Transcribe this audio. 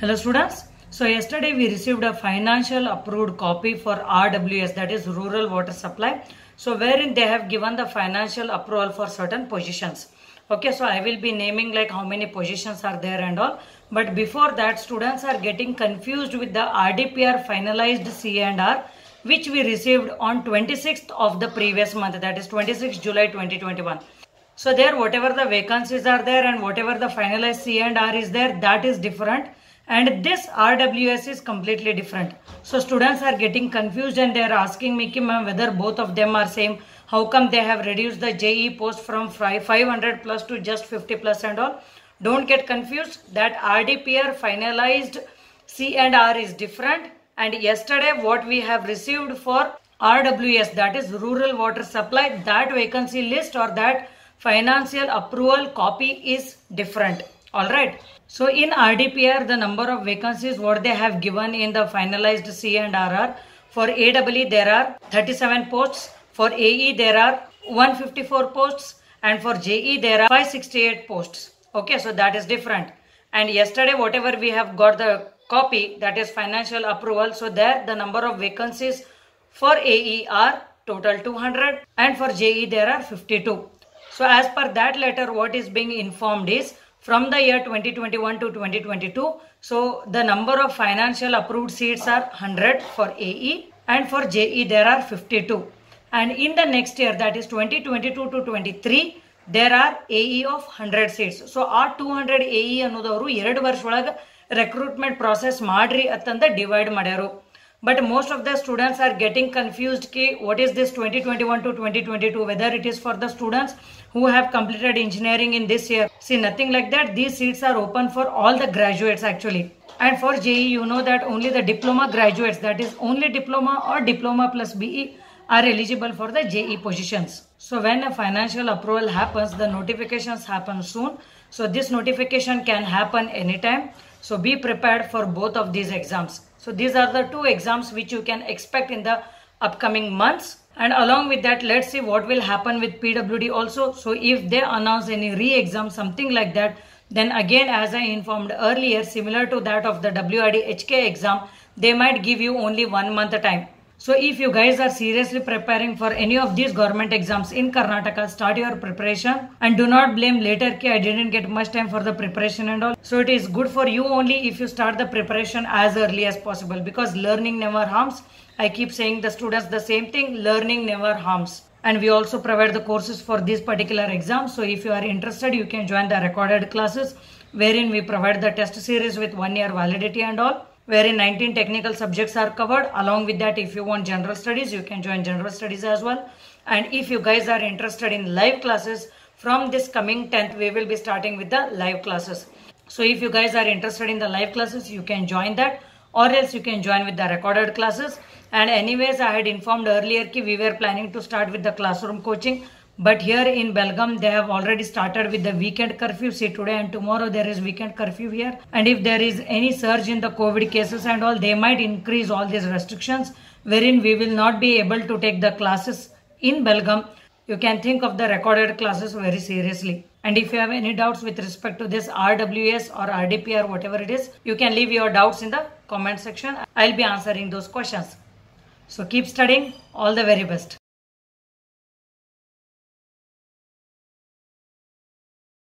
Hello students. So yesterday we received a financial approved copy for RWS, that is Rural Water Supply. So wherein they have given the financial approval for certain positions. Okay, so I will be naming like how many positions are there and all. But before that, students are getting confused with the RDPR finalized C&R which we received on 26th of the previous month, that is 26 July 2021. So there whatever the vacancies are there and whatever the finalized C&R is there, that is different. And this RWS is completely different. So students are getting confused and they are asking me ma'am whether both of them are same. How come they have reduced the JE post from 500 plus to just 50 plus and all. Don't get confused, that RDPR finalized C&R is different. And yesterday what we have received for RWS, that is Rural Water Supply, that vacancy list or that financial approval copy is different. Alright. So in RDPR, the number of vacancies what they have given in the finalized C&R are, for AEE there are 37 posts, for AE there are 154 posts, and for JE there are 568 posts. Okay, so that is different. And yesterday whatever we have got the copy, that is financial approval, so there the number of vacancies for AE are total 200 and for JE there are 52. So as per that letter what is being informed is, from the year 2021 to 2022, so the number of financial approved seats are 100 for AE and for JE there are 52. And in the next year, that is 2022 to 23, there are AE of 100 seats. So our 200 AE ಅನ್ನೋದವರು 2 ವರ್ಷ ಒಳಗೆ recruitment process ಮಾಡ್ರಿ ಅಂತಂದ divide ಮಾಡ್ಯಾರು. But most of the students are getting confused ki what is this 2021 to 2022, whether it is for the students who have completed engineering in this year. See, nothing like that. These seats are open for all the graduates actually. And for JE, you know that only the diploma graduates, that is only diploma or diploma plus BE are eligible for the JE positions. So when a financial approval happens, the notifications happen soon. So this notification can happen anytime. So be prepared for both of these exams. So these are the two exams which you can expect in the upcoming months. And along with that, let's see what will happen with PWD also. So if they announce any re-exam, something like that, then again, as I informed earlier, similar to that of the WRD HK exam, they might give you only 1 month time. So if you guys are seriously preparing for any of these government exams in Karnataka, start your preparation and do not blame later ki I didn't get much time for the preparation and all. So it is good for you only if you start the preparation as early as possible, because learning never harms. I keep saying the students the same thing, learning never harms. And we also provide the courses for this particular exam. So if you are interested, you can join the recorded classes wherein we provide the test series with 1 year validity and all, wherein 19 technical subjects are covered. Along with that, if you want general studies, you can join general studies as well. And if you guys are interested in live classes, from this coming 10th, we will be starting with the live classes. So if you guys are interested in the live classes, you can join that, or else you can join with the recorded classes. And anyways, I had informed earlier that we were planning to start with the classroom coaching. But here in Belgaum, they have already started with the weekend curfew. See, today and tomorrow there is weekend curfew here. And if there is any surge in the COVID cases and all, they might increase all these restrictions, wherein we will not be able to take the classes in Belgaum. You can think of the recorded classes very seriously. And if you have any doubts with respect to this RWS or RDPR, whatever it is, you can leave your doubts in the comment section. I'll be answering those questions. So keep studying. All the very best.